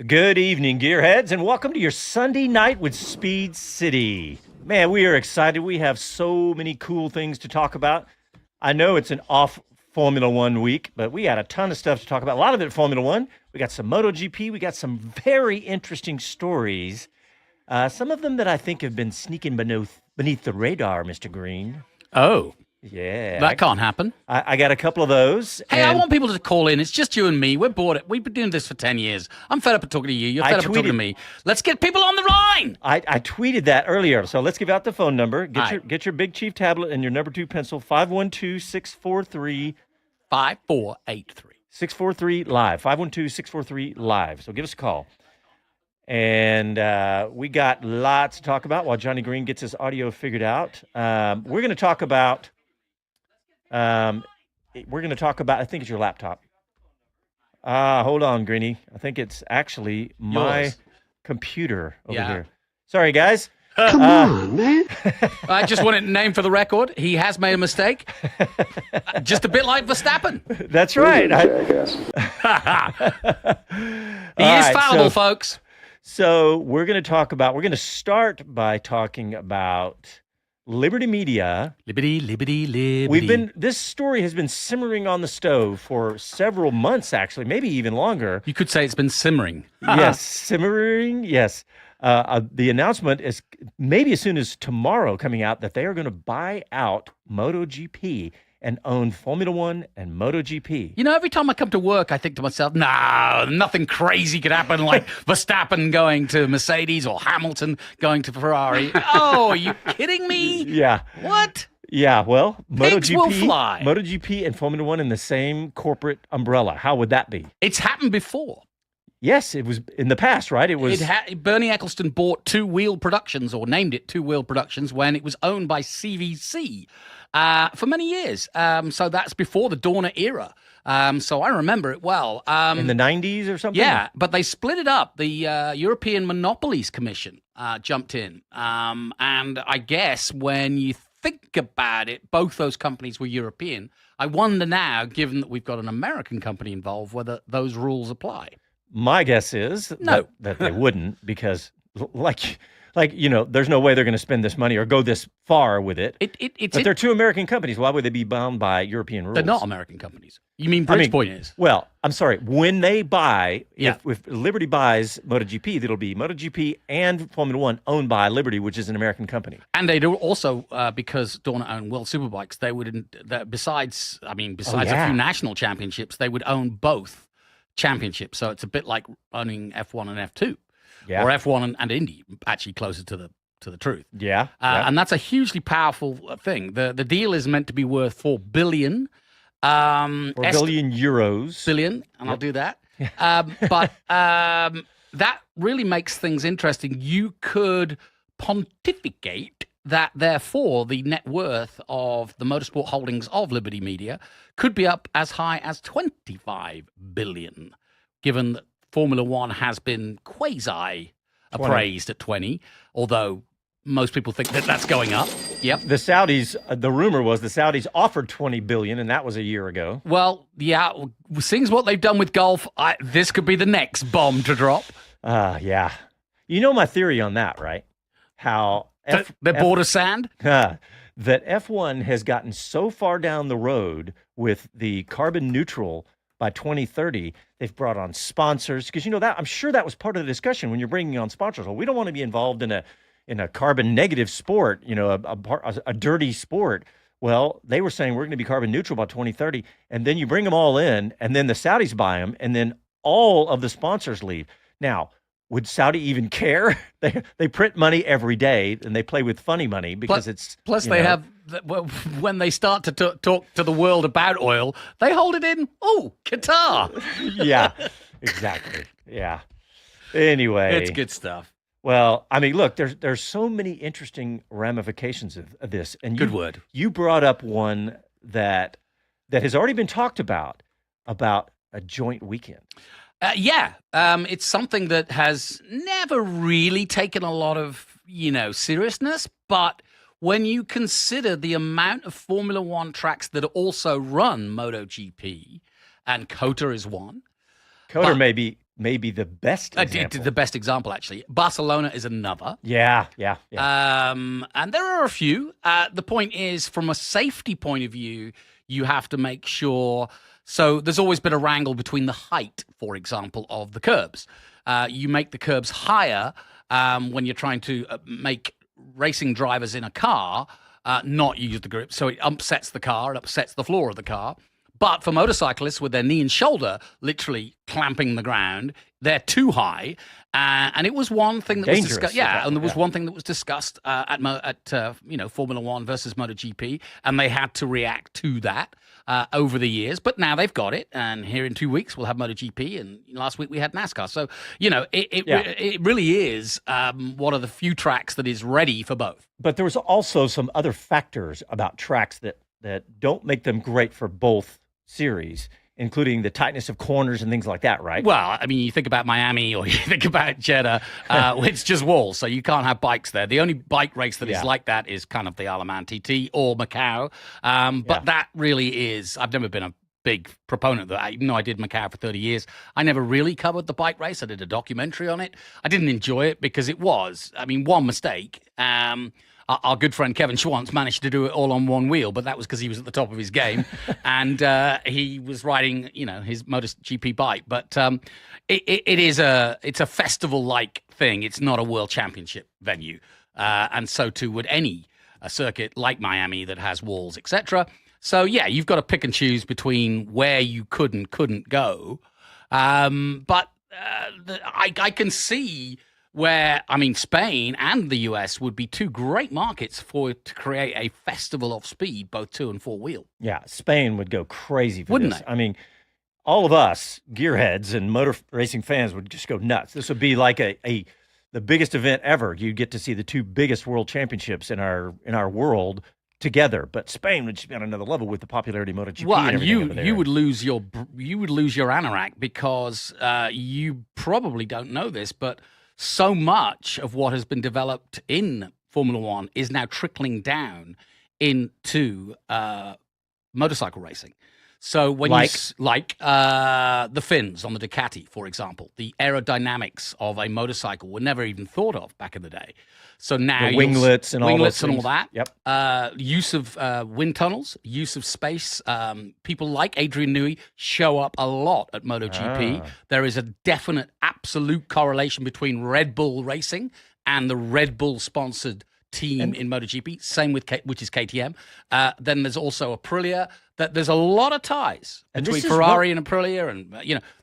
Good evening, gearheads, and welcome to your Sunday night with Speed City. Man, we are excited. We have so many cool things to talk about. I know it's an off Formula One week, but we got a ton of stuff to talk about. A lot of it Formula One. We got some MotoGP. We got some very interesting stories. Some of them that I think have been sneaking beneath the radar, Mr. Green. Oh, Yeah, that can't happen. I got a couple of those. Hey, I want people to call in. It's just you and me. We're bored. We've been doing this for 10 years. I'm fed up of talking to you. You're fed up of talking to me. Let's get people on the line. I tweeted that earlier, so let's give out the phone number. All Get your Big Chief tablet and your number 2 pencil, 512-643 5483. 643 live, 512-643 live. So give us a call. And we got lots to talk about while Johnny Green gets his audio figured out. We're going to talk about. I think it's your laptop. Hold on, Greeny. I think it's actually my Yours. computer over Yeah. here. Sorry, guys. Come on, man. I just want to name for the record, he has made a mistake. Just a bit like Verstappen. That's right. Jackass. He is fallible, folks. So we're going to start by talking about Liberty Media. Liberty. This story has been simmering on the stove for several months, actually, maybe even longer. You could say it's been simmering. Yes, simmering, yes. The announcement is maybe as soon as tomorrow coming out that they are going to buy out MotoGP and own Formula One and MotoGP. You know, every time I come to work, I think to myself, no, nothing crazy could happen like Verstappen going to Mercedes or Hamilton going to Ferrari. Oh, are you kidding me? Yeah. What? Yeah, well, Pigs will fly. MotoGP and Formula One in the same corporate umbrella. How would that be? It's happened before. Yes, it was in the past, right? It was. Bernie Eccleston bought Two Wheel Productions, or named it Two Wheel Productions, when it was owned by CVC for many years. So that's before the Dorna era. So I remember it well. In the 90s or something? Yeah, but they split it up. The European Monopolies Commission jumped in. And I guess when you think about it, both those companies were European. I wonder now, given that we've got an American company involved, whether those rules apply. My guess is No. that they wouldn't, because like there's no way they're going to spend this money or go this far with it. But they're two American companies. Why would they be bound by European rules? They're not American companies. You mean Bridgepoint is? Well, I'm sorry. When they buy, Yeah. if Liberty buys MotoGP, it'll be MotoGP and Formula One owned by Liberty, which is an American company. And they'd also, because Dorna owned World Superbikes, they would, besides a few national championships, they would own both championships. So it's a bit like owning F1 and F2. Yeah. Or F1 and Indy, actually closer to the truth. Yeah. And that's a hugely powerful thing. The deal is meant to be worth 4 billion. 4 billion euros. Billion, and I'll do that. But that really makes things interesting. You could pontificate that, therefore, the net worth of the motorsport holdings of Liberty Media could be up as high as 25 billion, given that Formula One has been quasi-appraised at 20, although most people think that that's going up. Yep. The Saudis, the rumor was the Saudis offered 20 billion, and that was a year ago. Well, yeah, seeing what they've done with golf, this could be the next bomb to drop. Yeah. You know my theory on that, right? How They're bored of sand? that F1 has gotten so far down the road with the carbon neutral by 2030, they've brought on sponsors, because that I'm sure that was part of the discussion when you're bringing on sponsors. Well, we don't want to be involved in a carbon negative sport, a dirty sport. Well, they were saying we're going to be carbon neutral by 2030, and then you bring them all in, and then the Saudis buy them, and then all of the sponsors leave. Now, would Saudi even care? They print money every day, and they play with funny money because Plus, they have, when they start to talk to the world about oil, they hold it in, Qatar. Yeah, exactly. Yeah. Anyway. It's good stuff. Well, I mean, look, there's so many interesting ramifications of this. And Good word. You brought up one that has already been talked about a joint weekend. It's something that has never really taken a lot of, seriousness. But when you consider the amount of Formula One tracks that also run MotoGP, and COTA is one. COTA may be maybe the best example. The best example, actually. Barcelona is another. Yeah. And there are a few. The point is, from a safety point of view, you have to make sure. So there's always been a wrangle between the height, for example, of the curbs. You make the curbs higher when you're trying to make racing drivers in a car not use the grip. So it upsets the car, it upsets the floor of the car. But for motorcyclists with their knee and shoulder literally clamping the ground, they're too high. And it was one thing that was discussed. Yeah, and there was one thing that was discussed at Formula One versus MotoGP, and they had to react to that over the years. But now they've got it, and here in 2 weeks we'll have MotoGP, and last week we had NASCAR. So it really is one of the few tracks that is ready for both. But there was also some other factors about tracks that don't make them great for both series, including the tightness of corners and things like that, right? Well, I mean, you think about Miami or you think about Jeddah, it's just walls, so you can't have bikes there. The only bike race that is like that is kind of the Alaman TT or Macau. But that really is, I've never been a big proponent of that. Even though I did Macau for 30 years, I never really covered the bike race. I did a documentary on it. I didn't enjoy it because it was, one mistake. Our good friend Kevin Schwantz managed to do it all on one wheel, but that was because he was at the top of his game and he was riding, his MotoGP bike. But it's a festival-like thing. It's not a world championship venue, and so too would any circuit like Miami that has walls, etc. So yeah, you've got to pick and choose between where you could and couldn't go. But I can see where, Spain and the US would be two great markets to create a festival of speed, both 2 and 4 wheel. Yeah, Spain would go crazy for Wouldn't this. they? All of us gearheads and motor racing fans would just go nuts. This would be like the biggest event ever. You'd get to see the two biggest world championships in our world together. But Spain would just be on another level with the popularity of MotoGP. Well, and you would lose your anorak because you probably don't know this, but so much of what has been developed in Formula One is now trickling down into motorcycle racing. So when the fins on the Ducati, for example, the aerodynamics of a motorcycle were never even thought of back in the day. So now the winglets and all that. Yep. Use of wind tunnels, use of space. People like Adrian Newey show up a lot at MotoGP. There is a definite, absolute correlation between Red Bull Racing and the Red Bull sponsored team in MotoGP. Same with which is KTM. Then there's also Aprilia. That there's a lot of ties between Ferrari and Aprilia, and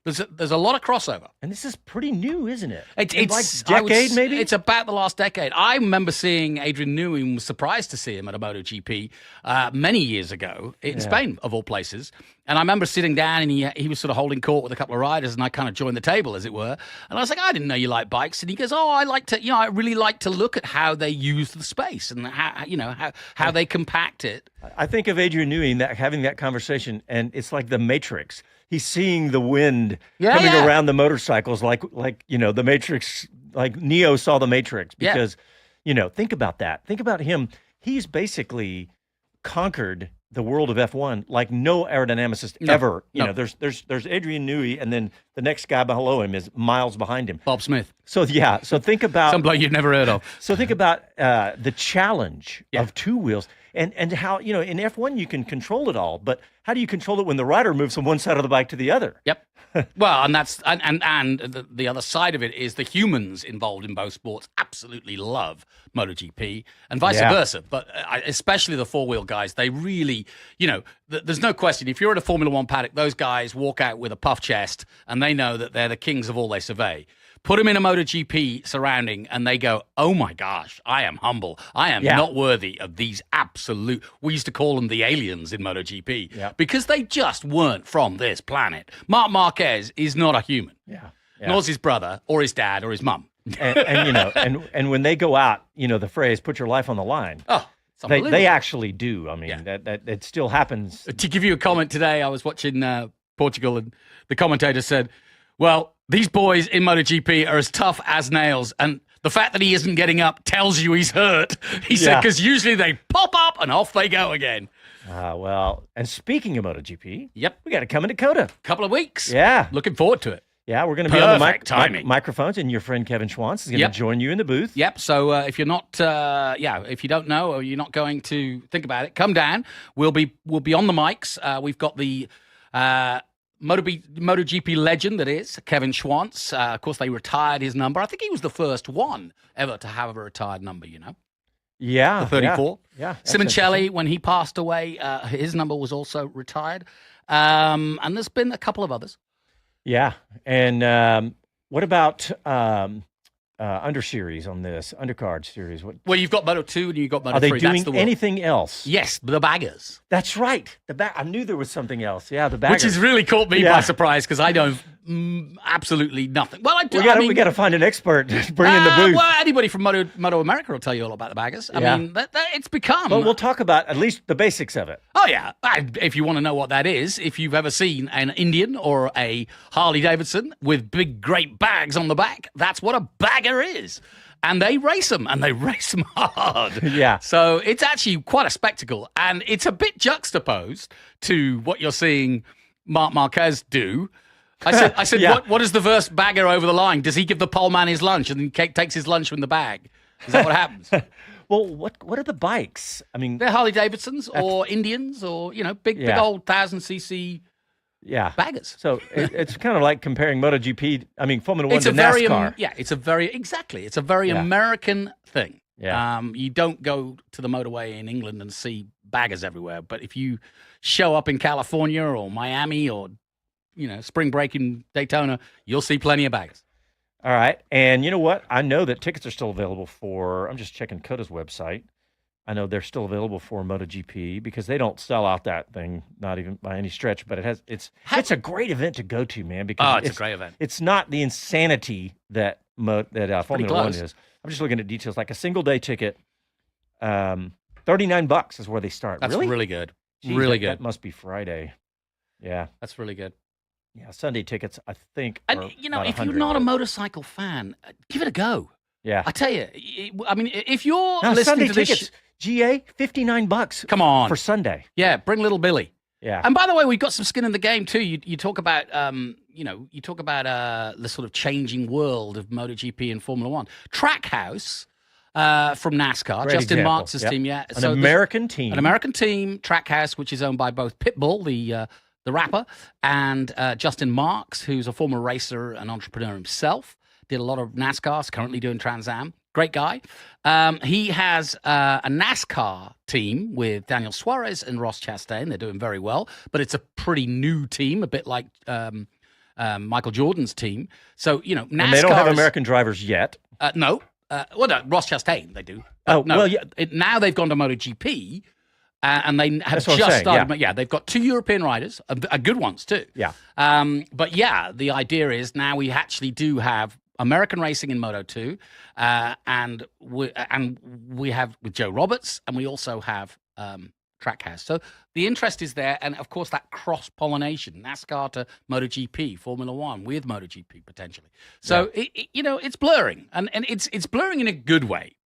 there's a lot of crossover. And this is pretty new, isn't it? It's like decade, maybe. It's about the last decade. I remember seeing Adrian Newey and was surprised to see him at a MotoGP many years ago in Spain, of all places. And I remember sitting down, and he was sort of holding court with a couple of riders, and I kind of joined the table, as it were. And I was like, I didn't know you like bikes. And he goes, I really like to look at how they use the space and how they compact it. I think of Adrian Newey having that conversation, and it's like the Matrix. He's seeing the wind coming around the motorcycles, like the Matrix, like Neo saw the Matrix. Because think about that. Think about him. He's basically conquered the world of F1 like no aerodynamicist ever. There's Adrian Newey, and then the next guy below him is miles behind him. Bob Smith. So think about some bloke you've never heard of. So think about the challenge of two wheels. And how, in F1 you can control it all, but how do you control it when the rider moves from one side of the bike to the other? Yep. Well, and that's and the other side of it is the humans involved in both sports absolutely love MotoGP and vice versa. But especially the 4-wheel guys, they really, there's no question. If you're at a Formula One paddock, those guys walk out with a puff chest and they know that they're the kings of all they survey. Put them in a MotoGP surrounding, and they go, oh my gosh, I am humble. I am not worthy of these absolute, we used to call them the aliens in MotoGP, because they just weren't from this planet. Marc Marquez is not a human. Nor's his brother, or his dad, or his mum. and when they go out, the phrase, put your life on the line. Oh, they actually do. That it still happens. To give you a comment today, I was watching Portugal, and the commentator said, well, these boys in MotoGP are as tough as nails, and the fact that he isn't getting up tells you he's hurt. He said, because usually they pop up and off they go again. Well, and speaking of MotoGP, we got to come in Dakota. Couple of weeks. Yeah. Looking forward to it. Yeah, we're going to be on the Perfect timing. microphones, and your friend Kevin Schwantz is going to join you in the booth. Yep. So if you're not, if you don't know or you're not going to think about it, come down. We'll be on the mics. We've got the MotoGP legend that is Kevin Schwantz. Of course, they retired his number. I think he was the first one ever to have a retired number. Yeah, the 34. Yeah. Simoncelli, when he passed away, his number was also retired. And there's been a couple of others. Yeah, and what about under series on this undercard series? Well, you've got Moto 2 and you've got Moto 3. Are they doing anything else? Yes, the baggers. That's right. I knew there was something else. Yeah, the baggers. Which has really caught me by surprise because I know absolutely nothing. Well, we got to find an expert to bring in the booth. Well, anybody from Moto America will tell you all about the baggers. I mean, it's become. But we'll talk about at least the basics of it. Oh, yeah. If you want to know what that is, if you've ever seen an Indian or a Harley Davidson with big, great bags on the back, that's what a bagger is. And they race them, and they race them hard. Yeah. So it's actually quite a spectacle. And it's a bit juxtaposed to what you're seeing Marc Marquez do. I said, what is the first bagger over the line? Does he give the pole man his lunch and then takes his lunch from the bag? Is that what happens? Well, what are the bikes? I mean, they're Harley Davidsons or Indians or big old 1,000cc baggers. So it's kind of like comparing MotoGP. I mean, Formula One to NASCAR. It's a very American thing. Yeah. You don't go to the motorway in England and see baggers everywhere, but if you show up in California or Miami or spring break in Daytona, you'll see plenty of baggers. All right. And you know what? I know that tickets are still available for, I'm just checking Coda's website. I know they're still available for MotoGP because they don't sell out that thing, not even by any stretch, but it's a great event to go to, man, because it's a great event. It's not the insanity that Formula One is. I'm just looking at details, like a single day ticket, $39 is where they start. That's really good. Jeez, really good. That must be Friday. Yeah. That's really good. Yeah, Sunday tickets, I think. And if you're not a motorcycle fan, give it a go. Yeah, I tell you. I mean, if you're listening Sunday to tickets, this, GA $59. Come on for Sunday. Yeah, bring little Billy. Yeah. And by the way, we've got some skin in the game too. You talk about the sort of changing world of MotoGP and Formula One. Trackhouse from NASCAR, Great Justin example. Marks' team. Yeah, An American team. An American team, Trackhouse, which is owned by both Pitbull, the rapper, and Justin Marks, who's a former racer and entrepreneur himself. Did a lot of NASCAR, currently doing Trans Am. Great guy. He has a NASCAR team with Daniel Suarez and Ross Chastain. They're doing very well, but it's a pretty new team, a bit like Michael Jordan's team. So, NASCAR. And they don't have American drivers yet. No. No, Ross Chastain, they do. Now they've gone to MotoGP. And they have just started. Yeah, they've got 2 European riders, good ones too. Yeah. But the idea is now we actually do have American racing in Moto 2, and we have with Joe Roberts, and we also have Trackhouse. So the interest is there, and of course that cross pollination, NASCAR to MotoGP, Formula One with MotoGP potentially. So it's blurring, and it's blurring in a good way.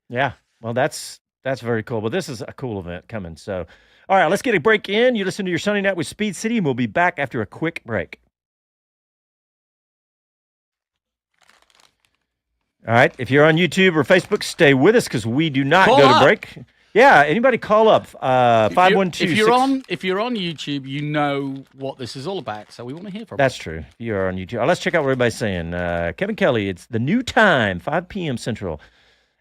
Yeah. Well, that's very cool. But this is a cool event coming. So, all right, let's get a break in. You listen to your Sunday Night with Speed City, and we'll be back after a quick break. All right, if you're on YouTube or Facebook, stay with us because we do not go to break. Yeah, anybody call up 512. If you're on YouTube, you know what this is all about. So we want to hear from you. That's true. If you are on YouTube, let's check out what everybody's saying. Kevin Kelly, it's the new time, 5 p.m. Central.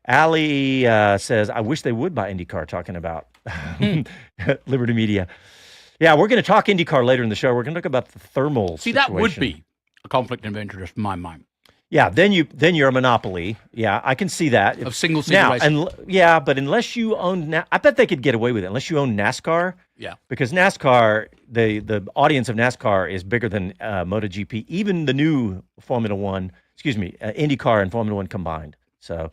Allie says, I wish they would buy IndyCar, talking about Liberty Media. Yeah, we're going to talk IndyCar later in the show. We're going to talk about the thermal situation. That would be a conflict of interest in my mind. Yeah, then you're a monopoly. Yeah, I can see that. Of single racing. But unless you own, I bet they could get away with it. Unless you own NASCAR. Yeah. Because NASCAR, the audience of NASCAR is bigger than MotoGP, even the new IndyCar and Formula One combined. So,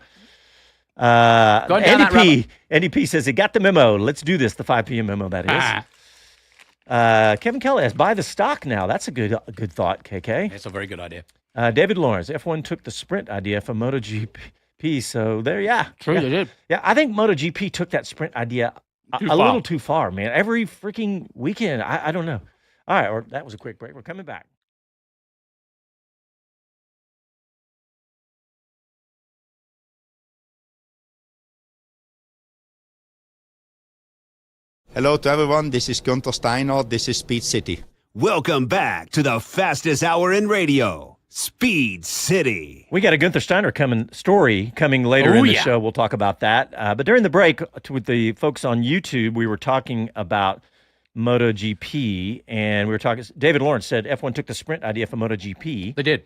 NDP says, he got the memo. Let's do this, the 5 p.m. memo, that is. Kevin Kelly has buy the stock now. That's a good thought, KK. It's a very good idea. David Lawrence, F1 took the sprint idea from MotoGP. So there, True, they did. Yeah, I think MotoGP took that sprint idea a little too far, man. Every freaking weekend, I don't know. All right, that was a quick break. We're coming back. Hello to everyone. This is Gunther Steiner. This is Speed City. Welcome back to the fastest hour in radio, Speed City. We got a Gunther Steiner story coming later in the show. We'll talk about that. But during the break, with the folks on YouTube, we were talking about MotoGP, and we were talking. David Lawrence said F1 took the sprint idea from MotoGP. They did.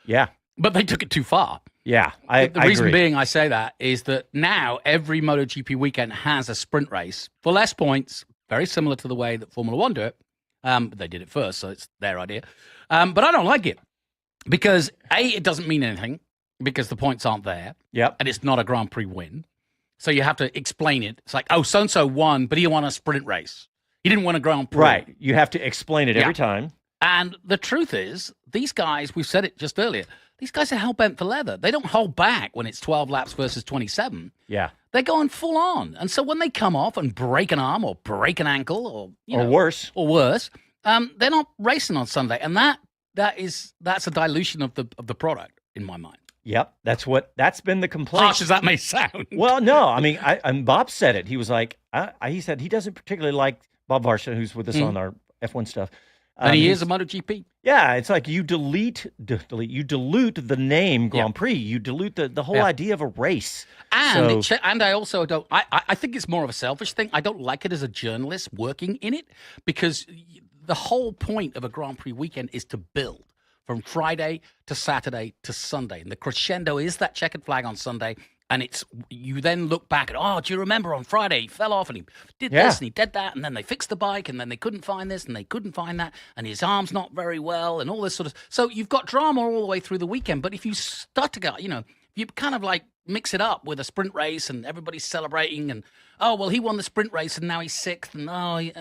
Yeah. But they took it too far. Yeah, The reason agree. being I say that is that now every MotoGP weekend has a sprint race for less points, very similar to the way that Formula One do it. But they did it first, so it's their idea. But I don't like it because, A, it doesn't mean anything because the points aren't there. Yep. And it's not a Grand Prix win. So you have to explain it. It's like, oh, so-and-so won, but he won a sprint race. He didn't win a Grand Prix. Right. You have to explain it every time. And the truth is, these guys, we've said it just earlier, these guys are hell-bent for leather. They don't hold back when it's 12 laps versus 27. Yeah. They're going full on. And so when they come off and break an arm or break an ankle or worse, they're not racing on Sunday. And that's a dilution of the product in my mind. Yep. That's been the complaint. Harsh as that may sound. Well, no, I mean, and Bob said it. He was like, he said he doesn't particularly like Bob Varsha, who's with us on our F1 stuff. And he is a MotoGP. Yeah, it's like you dilute the name Grand Prix. You dilute the whole idea of a race. And and I also don't. I think it's more of a selfish thing. I don't like it as a journalist working in it because the whole point of a Grand Prix weekend is to build from Friday to Saturday to Sunday, and the crescendo is that checkered flag on Sunday. And you then look back at, do you remember on Friday he fell off and he did this and he did that, and then they fixed the bike and then they couldn't find this and they couldn't find that, and his arm's not very well and all this sort of. So you've got drama all the way through the weekend. But if you start to go, you kind of like mix it up with a sprint race and everybody's celebrating and he won the sprint race and now he's sixth and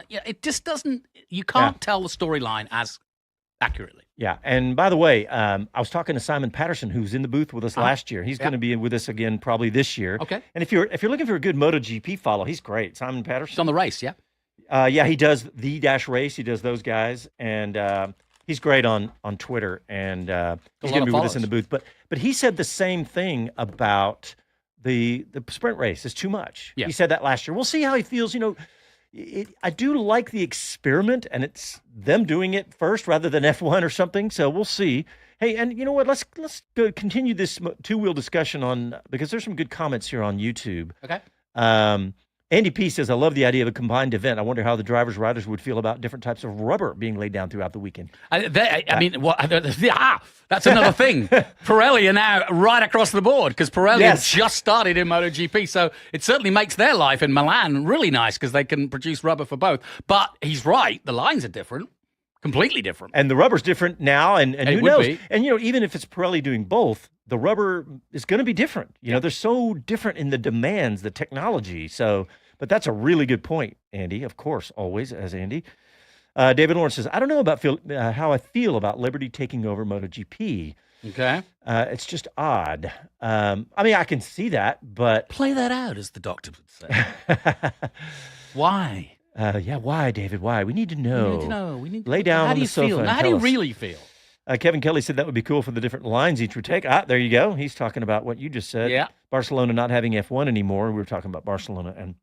it just doesn't. You can't tell the storyline as accurately. Yeah, and by the way, I was talking to Simon Patterson, who's in the booth with us last year. He's going to be with us again probably this year. Okay. And if you're looking for a good MotoGP follow, he's great. Simon Patterson. He's on the race, yeah. Yeah, he does the Dash Race. He does those guys, and he's great on Twitter. And he's going to be with us in the booth. But he said the same thing about the sprint race. It's too much. Yeah. He said that last year. We'll see how he feels. I do like the experiment, and it's them doing it first rather than F1 or something. So we'll see. Hey, and you know what? Let's go continue this two-wheel discussion because there's some good comments here on YouTube. Okay. Andy P says, I love the idea of a combined event. I wonder how the riders would feel about different types of rubber being laid down throughout the weekend. That's another thing. Pirelli are now right across the board because Pirelli have just started in MotoGP. So it certainly makes their life in Milan really nice because they can produce rubber for both. But he's right. The lines are different. Completely different. And the rubber's different now, and who knows? Be. And, even if it's Pirelli doing both, the rubber is going to be different. They're so different in the demands, the technology. So, but that's a really good point, Andy, of course, always as Andy. David Lawrence says, I don't know about how I feel about Liberty taking over MotoGP. Okay. It's just odd. I can see that, but... Play that out, as the doctor would say. Why? Why, David? Why? We need to know. We need to lay down on the sofa. How do you really feel? Kevin Kelly said that would be cool for the different lines each would take. There you go. He's talking about what you just said. Yeah. Barcelona not having F1 anymore. We were talking about Barcelona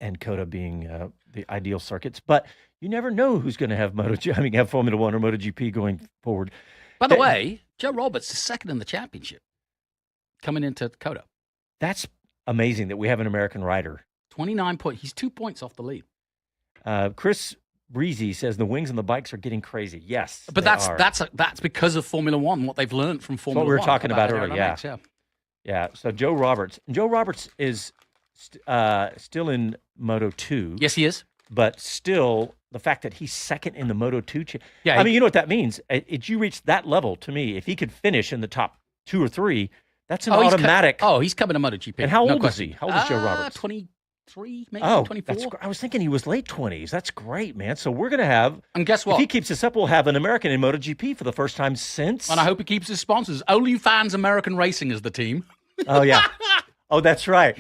and COTA being the ideal circuits. But you never know who's going to have have Formula One or MotoGP going forward. By the way, Joe Roberts is second in the championship coming into COTA. That's amazing that we have an American rider. 29 points. He's 2 points off the lead. Chris Breezy says the wings on the bikes are getting crazy. Yes, but that's because of Formula One. What they've learned from Formula One. What we were talking about earlier. Yeah. So Joe Roberts is still in Moto 2. Yes, he is. But still, the fact that he's second in the Moto 2. Yeah. You know what that means? If you reach that level, to me, if he could finish in the top 2 or 3, that's an automatic. He's coming to MotoGP. And how old is he? How old is Joe Roberts? 23, maybe 24. I was thinking he was late 20s. That's great, man. So we're going to have... And guess what? If he keeps this up, we'll have an American in MotoGP for the first time since... And I hope he keeps his sponsors. OnlyFans American Racing is the team. Oh, yeah. Oh, that's right.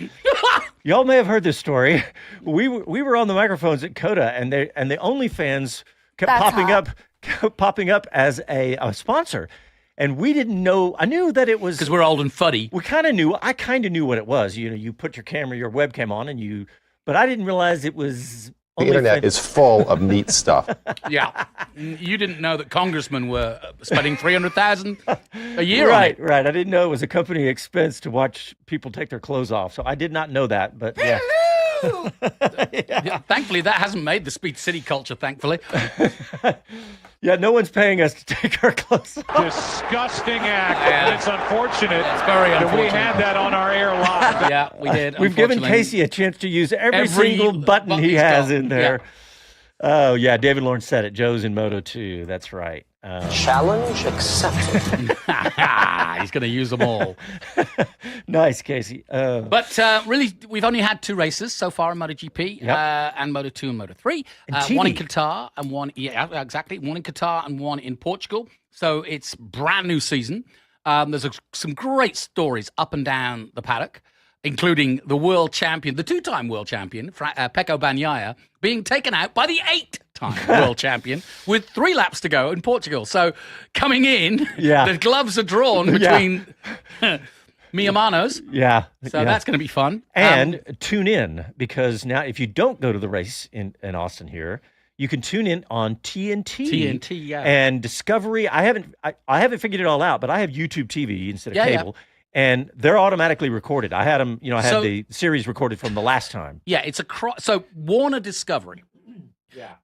Y'all may have heard this story. We were on the microphones at COTA, and the OnlyFans kept popping up as a sponsor. And we didn't know. I knew that it was because we're old and fuddy. We kind of knew. I kind of knew what it was. You put your webcam on, but I didn't realize it was The internet is full of neat stuff. Yeah. You didn't know that congressmen were spending $300,000 a year on it. Right. I didn't know it was a company expense to watch people take their clothes off. So I did not know that, but yeah. Yeah, thankfully, that hasn't made the Speed City culture, thankfully. Yeah, no one's paying us to take our clothes off. Disgusting act. And it's unfortunate It's very that we unfortunate. had that on our air live. Yeah, we did. We've given unfortunately. Casey a chance to use every Every single button he he's has got. in there. Oh, yeah, David Lawrence said it. Joe's in Moto 2. That's right. Challenge accepted. He's going to use them all. Nice, Casey. But really, we've only had 2 races so far in MotoGP, and Moto 2 and Moto 3. And One in TV. Qatar and one, exactly. One in Qatar and one in Portugal. So it's brand new season. There's some great stories up and down the paddock, including the world champion, the 2-time world champion, Pecco Bagnaia, being taken out by the 8-time world champion with 3 laps to go in Portugal. So coming in, the gloves are drawn between mi hermanos. Yeah. So that's going to be fun. And tune in, because now if you don't go to the race in Austin here, you can tune in on TNT. TNT, yeah. And Discovery. I haven't figured it all out, but I have YouTube TV instead of cable. Yeah. And they're automatically recorded. I had them, I had So- the series recorded from the last time. Yeah, it's so Warner Discovery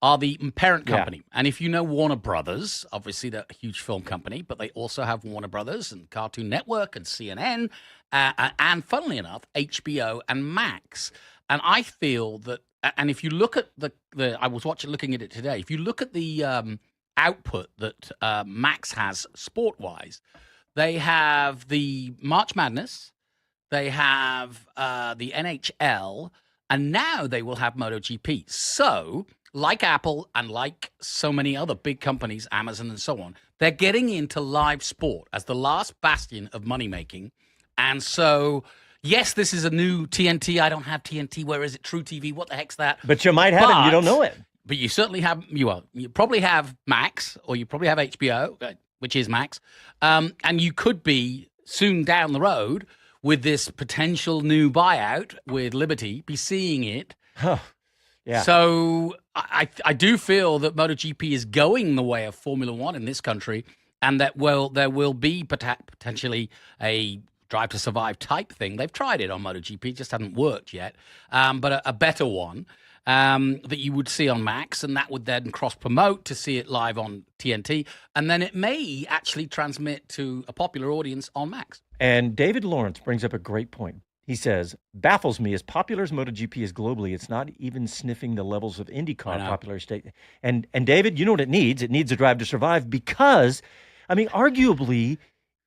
are the parent company. And if you know Warner Brothers, obviously they're a huge film company, but they also have Warner Brothers and Cartoon Network and CNN, and funnily enough, HBO and Max. And I feel that, and if you look at I was looking at it today, if you look at the output that Max has sport-wise, they have the March Madness, they have the NHL, and now they will have MotoGP. So, like Apple and like so many other big companies, Amazon and so on, they're getting into live sport as the last bastion of money-making. And so, yes, this is a new TNT. I don't have TNT. Where is it? True TV. What the heck's that? But you might have it and you don't know it. But you certainly have, you probably have Max, or you probably have HBO, which is Max. And you could be soon down the road with this potential new buyout with Liberty, be seeing it. Yeah. So I do feel that MotoGP is going the way of Formula One in this country, and that there will be potentially a Drive to Survive type thing. They've tried it on MotoGP, it just hasn't worked yet. But a better one that you would see on Max, and that would then cross-promote to see it live on TNT, and then it may actually transmit to a popular audience on Max. And David Lawrence brings up a great point. He says, baffles me, as popular as MotoGP is globally, it's not even sniffing the levels of IndyCar popularity. And David, you know what it needs? It needs a Drive to Survive, because, I mean, arguably,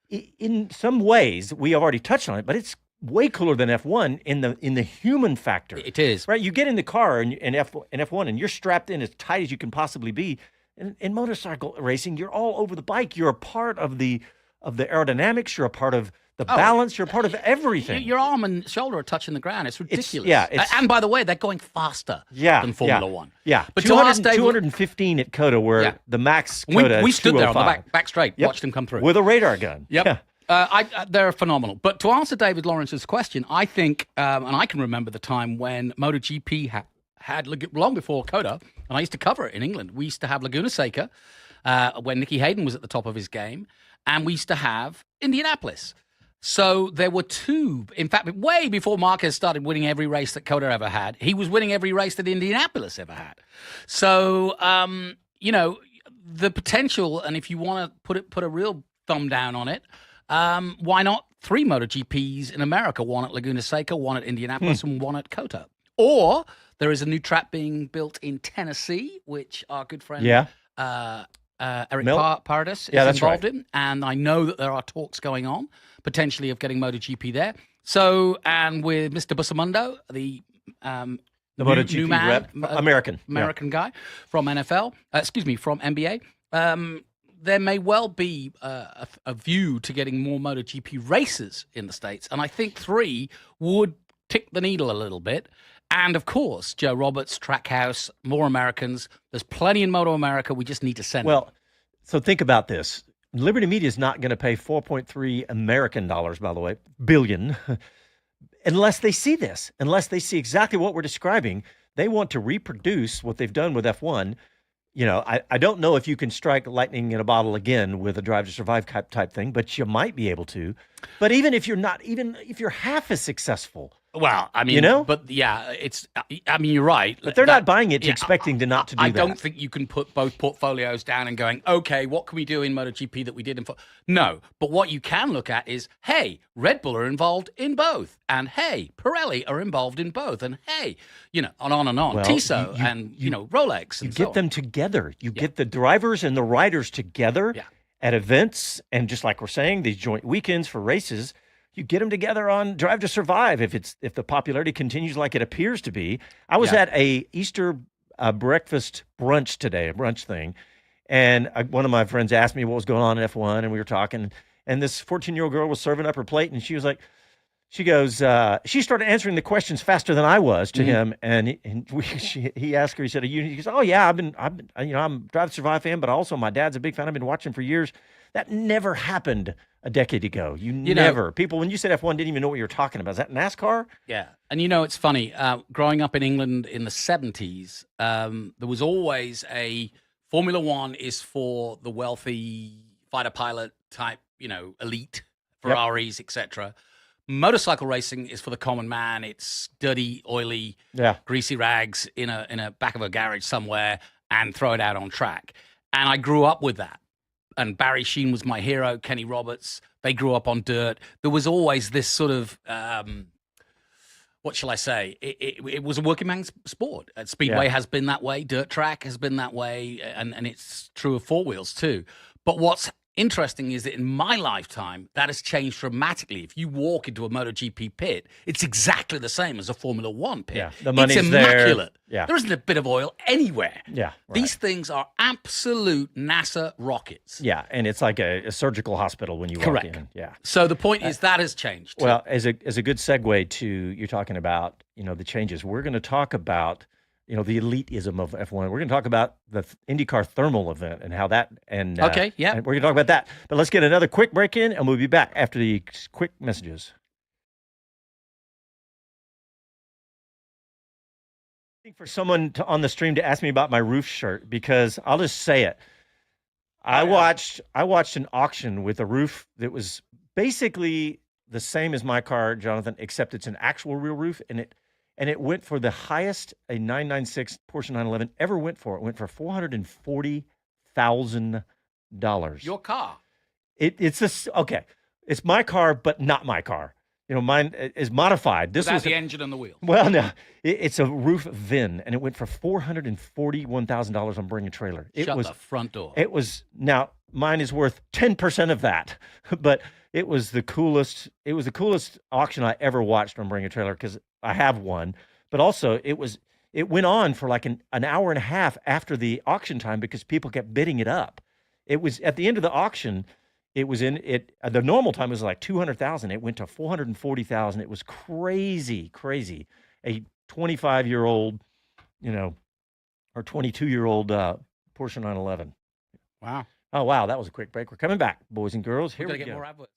in some ways, we have already touched on it, but it's way cooler than F1 in the human factor. It is. Right? You get in the car in F1 and you're strapped in as tight as you can possibly be. In motorcycle racing, you're all over the bike. You're a part of the aerodynamics. You're a part of the balance. You're a part of everything. Your arm and shoulder are touching the ground. It's ridiculous. And by the way, they're going faster than Formula One. Yeah. But 215 at COTA, where the max COTA we is stood there on the 205. back straight, watched them come through. With a radar gun. Yep. They're phenomenal. But to answer David Lawrence's question, I think, and I can remember the time when MotoGP had long before COTA, and I used to cover it in England. We used to have Laguna Seca when Nicky Hayden was at the top of his game, and we used to have Indianapolis. So there were 2, in fact, way before Marquez started winning every race that COTA ever had, he was winning every race that Indianapolis ever had. So, the potential, and if you want to put a real thumb down on it, why not 3 MotoGPs in America? One at Laguna Seca, one at Indianapolis, and one at COTA. Or there is a new track being built in Tennessee, which our good friend Eric Paradis is involved in. And I know that there are talks going on, potentially, of getting MotoGP there. So, and with Mr. Bussamundo, the MotoGP new man, rep, American guy from NFL, from NBA, there may well be a view to getting more MotoGP races in the States. And I think 3 would tick the needle a little bit. And, of course, Joe Roberts, Trackhouse, more Americans. There's plenty in Moto America. We just need to send them. Well, so think about this. Liberty Media is not going to pay $4.3 American dollars, by the way, billion, unless they see this, unless they see exactly what we're describing, they want to reproduce what they've done with F1. I don't know if you can strike lightning in a bottle again with a Drive to Survive type thing, but you might be able to. But even if you're half as successful, well, I mean, but yeah, you're right. But they're not buying it expecting to not do that. I don't think you can put both portfolios down and going, okay, what can we do in MotoGP that we did in... No, but what you can look at is, hey, Red Bull are involved in both. And hey, Pirelli are involved in both. And hey, on and on. Well, Tissot and Rolex. You get them together. You get the drivers and the riders together at events. And just like we're saying, these joint weekends for races, you get them together on Drive to Survive if the popularity continues like it appears to be. I was at a Easter breakfast brunch today, a brunch thing, and one of my friends asked me what was going on in F1, and we were talking, and this 14-year-old girl was serving up her plate, and she was like, she started answering the questions faster than I was to him, and he asked her, he said, he goes, oh yeah, I'm a Drive to Survive fan, but also my dad's a big fan. I've been watching for years. That never happened a decade ago. You never. People, when you said F1, didn't even know what you were talking about. Is that NASCAR? Yeah. And it's funny. Growing up in England in the 70s, there was always a Formula One is for the wealthy fighter pilot type, elite Ferraris, etc. Motorcycle racing is for the common man. It's dirty, oily, greasy rags in a back of a garage somewhere and throw it out on track. And I grew up with that. And Barry Sheen was my hero, Kenny Roberts. They grew up on dirt. There was always this sort of, what shall I say? It was a working man's sport. Speedway has been that way. Dirt track has been that way. And it's true of four wheels too. But what's interesting is that in my lifetime, that has changed dramatically. If you walk into a MotoGP pit, it's exactly the same as a Formula One pit. Yeah, the money's it's immaculate. There. Yeah. There isn't a bit of oil anywhere. Yeah, right. These things are absolute NASA rockets. Yeah, and it's like a surgical hospital when you walk in. Yeah. So the point is that has changed. Well, as a good segue to you're talking about, the changes, we're going to talk about the elitism of F1. We're going to talk about the IndyCar thermal event and how that and and we're going to talk about that. But let's get another quick break in, and we'll be back after the quick messages. For someone on the stream to ask me about my roof shirt, because I'll just say it. I watched an auction with a roof that was basically the same as my car, Jonathan, except it's an actual real roof, and it went for the highest a 996 Porsche 911 ever went for. It went for $440,000. Your car. It's this okay. It's my car, but not my car. Mine is modified. This was the engine and the wheel. Well, no, it's a roof VIN, and it went for $441,000 on Bring a Trailer. Shut the front door. It was now mine is worth 10% of that, but it was the coolest. It was the coolest auction I ever watched on Bring a Trailer because I have one, but also it went on for like an hour and a half after the auction time because people kept bidding it up. It was at the end of the auction. It was the normal time was like 200,000. It went to 440,000. It was crazy. A 25-year-old, or 22-year-old Porsche 911. Wow. Oh, wow. That was a quick break. We're coming back, boys and girls. Here we go. Get more adverts.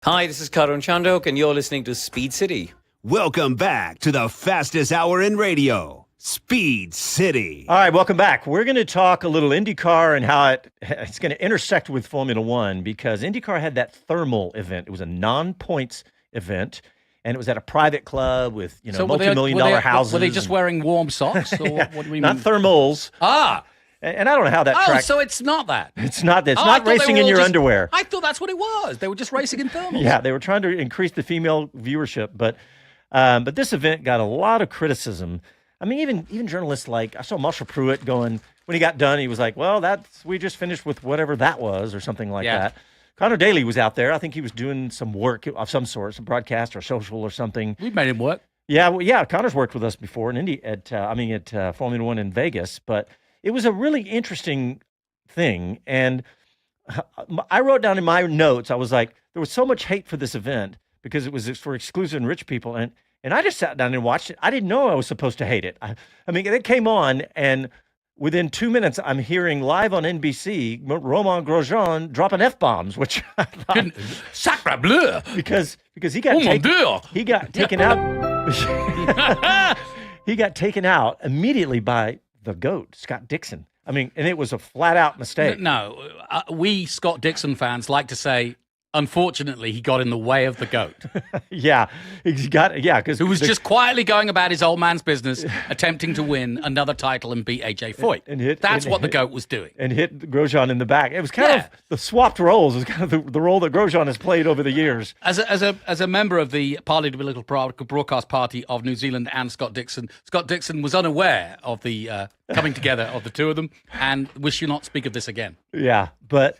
Hi, this is Karun Chandok, and you're listening to Speed City. Welcome back to the fastest hour in radio, Speed City. All right, welcome back. We're going to talk a little IndyCar and how it's going to intersect with Formula One because IndyCar had that thermal event. It was a non-points event, and it was at a private club with multi-million-dollar houses. Were they just wearing warm socks? Or what do we mean? Not thermals. And I don't know how that track... Oh, so it's not that. It's not that. It's not racing in your underwear. I thought that's what it was. They were just racing in thermals. Yeah, they were trying to increase the female viewership. But this event got a lot of criticism. I mean, even journalists I saw Marshall Pruitt going, when he got done, he was like, well, we just finished with whatever that was or something like that. Connor Daly was out there. I think he was doing some work of some sort, some broadcast or social or something. We made him work. Yeah, Connor's worked with us before at Formula One in Vegas, but... It was a really interesting thing, and I wrote down in my notes, I was like, there was so much hate for this event because it was for exclusive and rich people, and I just sat down and watched it. I didn't know I was supposed to hate it. I mean, it came on, and within 2 minutes, I'm hearing live on NBC Romain Grosjean dropping F-bombs, which I thought, Sacre bleu! because he got Oh, mon Dieu! he got taken out. He got taken out immediately by the GOAT, Scott Dixon. I mean, and it was a flat out mistake. No, we Scott Dixon fans like to say, unfortunately, he got in the way of the GOAT, Yeah, because who was just quietly going about his old man's business, attempting to win another title and beat AJ Foyt. That's what the GOAT was doing. And hit Grosjean in the back. It was kind of the swapped roles. It was kind of the role that Grosjean has played over the years. As a member of the Parley de Political Broadcast Party of New Zealand and Scott Dixon was unaware of the coming together of the two of them, and we should not speak of this again. Yeah, but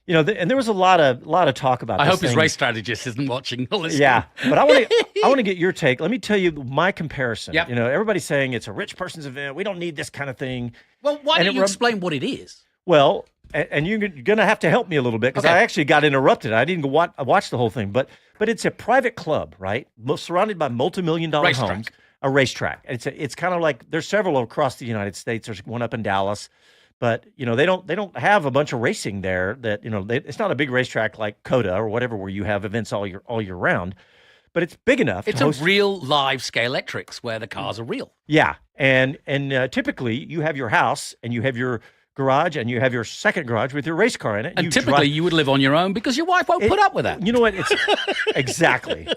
you know, and there was a lot of talk about. I this hope his thing. race strategist isn't watching. Listening. Yeah, but I want to get your take. Let me tell you my comparison. Yep. You know, everybody's saying it's a rich person's event. We don't need this kind of thing. Well, why don't you explain what it is? Well, and you're going to have to help me a little bit because I actually got interrupted. I didn't watch the whole thing, but it's a private club, right? Surrounded by multi-million-dollar homes, a racetrack. It's kind of like there's several across the United States. There's one up in Dallas. But, you know, they don't have a bunch of racing there that, you know, it's not a big racetrack like COTA or whatever where you have events all year round. But it's big enough. It's a real live Scalextrics where the cars are real. Yeah. And typically you have your house and you have your garage and you have your second garage with your race car in it. And typically you would live on your own because your wife won't put up with that. You know what? It's exactly.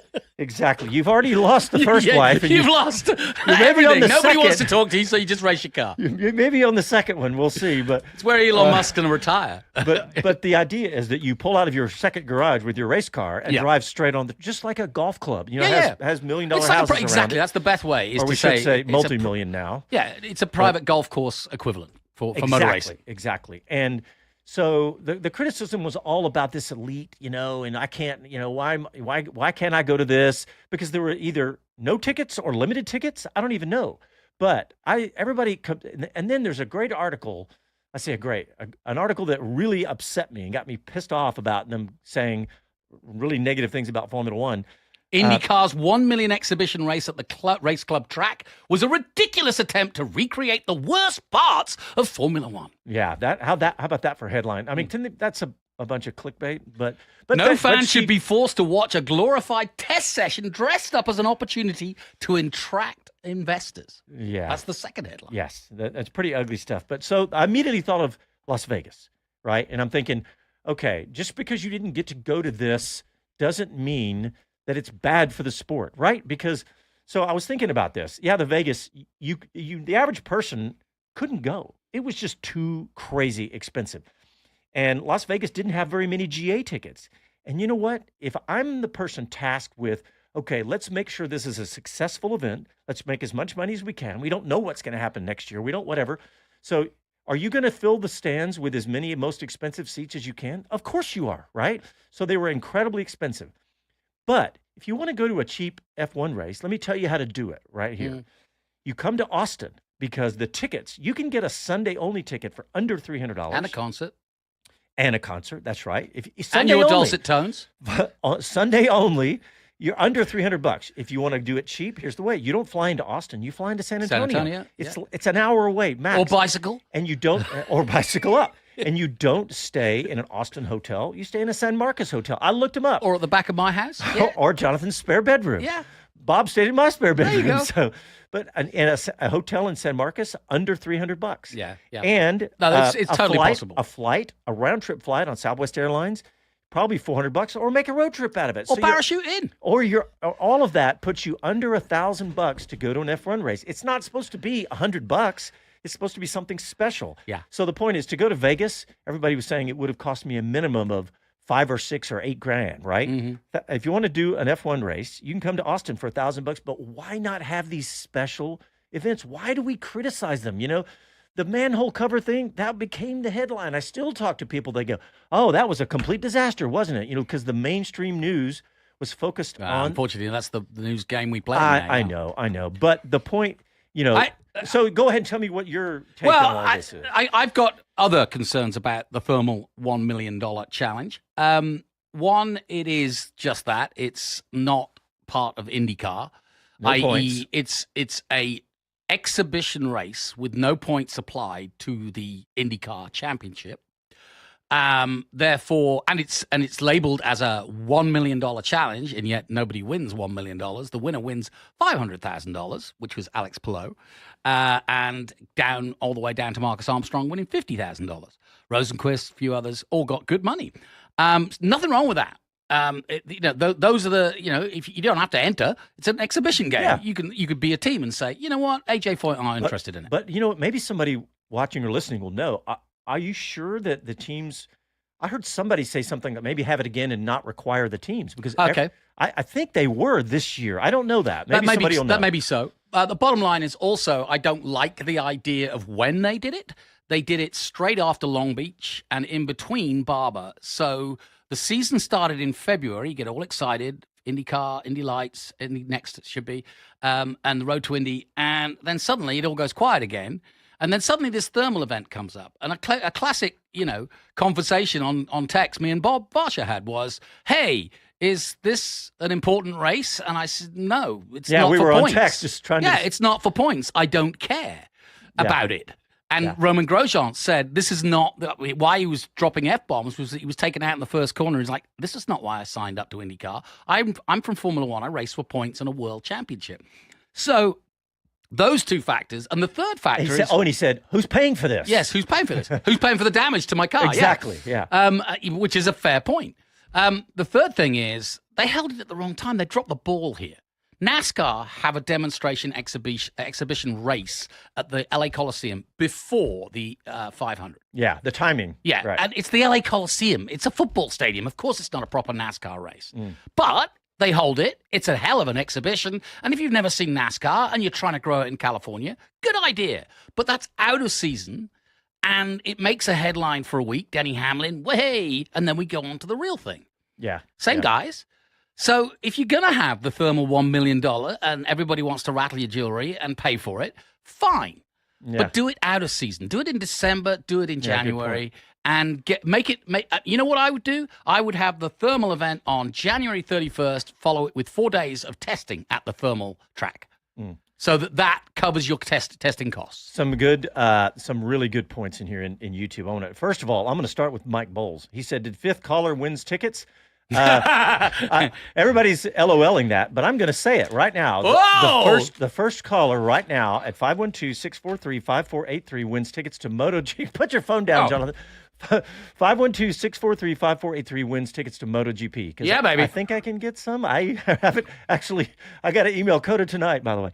You've already lost the first wife. And you've lost maybe on the Nobody second, wants to talk to you, so you just race your car. Maybe on the second one, we'll see. But it's where Elon Musk's going to retire. but the idea is that you pull out of your second garage with your race car and drive straight on just like a golf club. You know, has $1 million houses around exactly. it. That's the best way. Or we should say multi-million now. Yeah, it's a private golf course equivalent. For motor racing. Exactly. And so the criticism was all about this elite, you know, and I can't, you know, why can't I go to this? Because there were either no tickets or limited tickets. I don't even know. But everybody, and then there's a great article. I say an article that really upset me and got me pissed off about them saying really negative things about Formula One. IndyCar's 1 million exhibition race at the race club track was a ridiculous attempt to recreate the worst parts of Formula One. Yeah, how about that for a headline? I mean, that's a bunch of clickbait, but no fan should be forced to watch a glorified test session dressed up as an opportunity to attract investors. Yeah, that's the second headline. Yes, that's pretty ugly stuff. But so I immediately thought of Las Vegas, right? And I'm thinking, okay, just because you didn't get to go to this doesn't mean that it's bad for the sport, right? Because, so I was thinking about this. Yeah, the Vegas, the average person couldn't go. It was just too crazy expensive. And Las Vegas didn't have very many GA tickets. And you know what? If I'm the person tasked with, okay, let's make sure this is a successful event. Let's make as much money as we can. We don't know what's going to happen next year. We don't, whatever. So are you going to fill the stands with as many most expensive seats as you can? Of course you are, right? So they were incredibly expensive. But if you want to go to a cheap F1 race, let me tell you how to do it right here. You come to Austin because the tickets, you can get a Sunday-only ticket for under $300. And a concert. And a concert, that's right. And your dulcet tones. Sunday only, you're under $300. If you want to do it cheap, here's the way. You don't fly into Austin. You fly into San Antonio. It's an hour away, max. Or bicycle. And you don't, or bicycle up. And you don't stay in an Austin hotel. You stay in a San Marcos hotel. I looked them up. Or at the back of my house. Yeah. Or Jonathan's spare bedroom. Yeah. Bob stayed in my spare bedroom. There you go. So, but in a hotel in San Marcos, under $300. Yeah. And it's totally possible. A round trip flight on Southwest Airlines, probably $400, or make a road trip out of it. Or parachute in. Or all of that puts you under $1,000 to go to an F1 race. It's not supposed to be $100. It's supposed to be something special. Yeah. So the point is, to go to Vegas, everybody was saying it would have cost me a minimum of $5 or $6 or $8,000, right? Mm-hmm. If you want to do an F1 race, you can come to Austin for $1,000. But why not have these special events? Why do we criticize them? You know, the manhole cover thing, that became the headline. I still talk to people. They go, "Oh, that was a complete disaster, wasn't it?" You know, because the mainstream news was focused on. Unfortunately, that's the news game we play. I know. But the point, you know. So go ahead and tell me what your take on all this is. I've got other concerns about the thermal $1 million challenge. One, it is just that. It's not part of IndyCar. No points. It's a exhibition race with no points applied to the IndyCar Championship. Therefore, and it's labeled as a $1 million challenge, and yet nobody wins $1 million. The winner wins $500,000, which was Alex Palou, and all the way down to Marcus Armstrong winning $50,000. Rosenquist, a few others, all got good money. Nothing wrong with that. Those are the, if you don't have to enter, it's an exhibition game. Yeah. You could be a team and say, you know what, AJ Foyt are interested in it. But you know what? Maybe somebody watching or listening will know. Are you sure that the teams? I heard somebody say something that maybe have it again and not require the teams because I think they were this year. I don't know that. Maybe somebody will know. That may be so. The bottom line is also I don't like the idea of when they did it. They did it straight after Long Beach and in between Barber. So the season started in February. You get all excited. IndyCar, Indy Lights, Indy Next it should be, and the Road to Indy. And then suddenly it all goes quiet again. And then suddenly this thermal event comes up. And a classic, conversation on text me and Bob Varsha had was, hey, is this an important race? And I said, no, it's not for points. Yeah, we were on text just trying to... Yeah, it's not for points. I don't care about it. And Roman Grosjean said, this is not... Why he was dropping F-bombs was that he was taken out in the first corner. He's like, this is not why I signed up to IndyCar. I'm from Formula One. I race for points and a world championship. So... those two factors, and the third factor is... and he said, who's paying for this? Yes, who's paying for this? Who's paying for the damage to my car? Exactly, which is a fair point. The third thing is, they held it at the wrong time. They dropped the ball here. NASCAR have a demonstration exhibition race at the LA Coliseum before the 500. Yeah, the timing. Yeah, right. And it's the LA Coliseum. It's a football stadium. Of course it's not a proper NASCAR race. But... they hold it. It's a hell of an exhibition. And if you've never seen NASCAR and you're trying to grow it in California, good idea. But that's out of season, and it makes a headline for a week. Denny Hamlin, way, and then we go on to the real thing. Yeah. Same guys. So if you're going to have the thermal $1 million and everybody wants to rattle your jewelry and pay for it, fine. Yeah. But do it out of season. Do it in December. Do it in January. And you know what I would do? I would have the thermal event on January 31st, follow it with 4 days of testing at the thermal track. So that covers your testing costs. Some really good points in here in YouTube. First of all, I'm going to start with Mike Bowles. He said, did fifth caller wins tickets? Everybody's LOLing that, but I'm going to say it right now. The first caller right now at 512-643-5483 wins tickets to MotoGP. Put your phone down, Jonathan. 512-643-5483 wins tickets to MotoGP. Yeah, baby. I think I can get some. I haven't actually. I got an email coded tonight, by the way.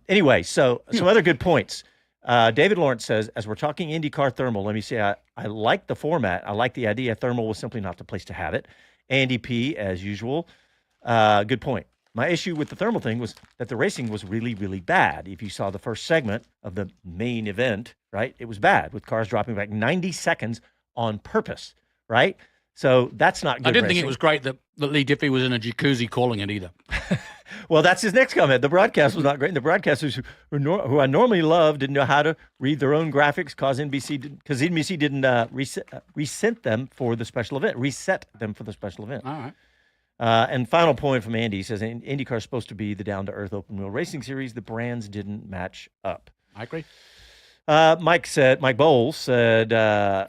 Anyway, so some other good points. David Lawrence says, as we're talking IndyCar thermal, let me say I like the format. I like the idea. Thermal was simply not the place to have it. Andy P, as usual. Good point. My issue with the thermal thing was that the racing was really, really bad. If you saw the first segment of the main event, right, it was bad with cars dropping back 90 seconds on purpose, right? So that's not good. I didn't think it was great that Lee Diffie was in a jacuzzi calling it either. Well, that's his next comment. The broadcast was not great. The broadcasters who I normally love didn't know how to read their own graphics because NBC didn't reset them for the special event. All right. And final point from Andy, he says IndyCar is supposed to be the down-to-earth open-wheel racing series. The brands didn't match up. I agree. Mike Bowles said,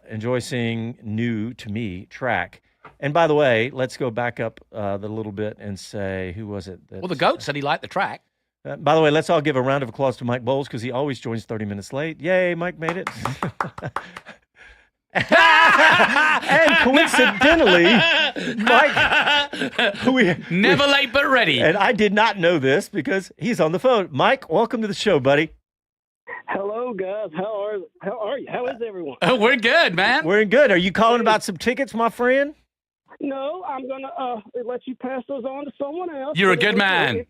enjoy seeing new to me track. And by the way, let's go back up the little bit and say, who was it? Well, the GOAT said he liked the track. By the way, let's all give a round of applause to Mike Bowles because he always joins 30 minutes late. Yay, Mike made it. And coincidentally, Mike, never late but ready. And I did not know this because he's on the phone. Mike, welcome to the show, buddy. Hello, guys. How are you? How is everyone? Oh, we're good, man. We're good. Are you calling about some tickets, my friend? No, I'm gonna let you pass those on to someone else. You're a good man.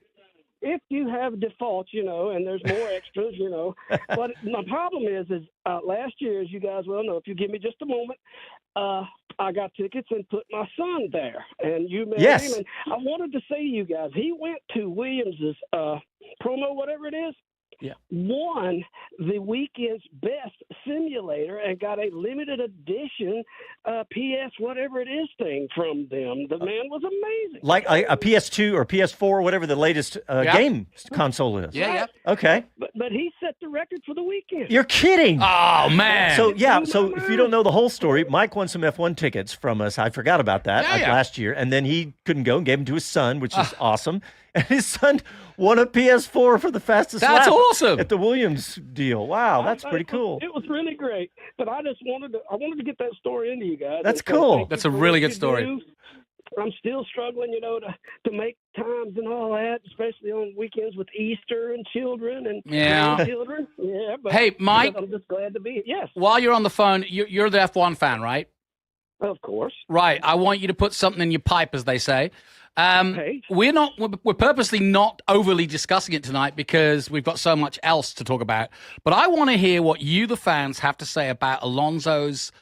If you have defaults, and there's more extras, But my problem is last year, as you guys well know, if you give me just a moment, I got tickets and put my son there, and you met him. And I wanted to say to you guys, he went to Williams's promo, whatever it is. Yeah. won the weekend's best simulator and got a limited edition PS whatever it is thing from them. The man was amazing. Like a PS2 or PS4, whatever the latest game console is. Yeah. Okay. But he set the record for the weekend. You're kidding. Oh, man. So, if you don't know the whole story, Mike won some F1 tickets from us. I forgot about that last year. And then he couldn't go and gave them to his son, which is awesome. And his son won a PS4 for the fastest lap. That's awesome. At the Williams deal. Wow, that's pretty cool. It was really great. But I wanted to get that story into you guys. That's cool. That's a really good story. I'm still struggling, to make times and all that, especially on weekends with Easter and children and grandchildren. Yeah, but hey, Mike, I'm just glad to be here. Yes. While you're on the phone, you're the F1 fan, right? Of course. Right. I want you to put something in your pipe, as they say. Okay. We're purposely not overly discussing it tonight because we've got so much else to talk about. But I want to hear what you, the fans, have to say about Alonso's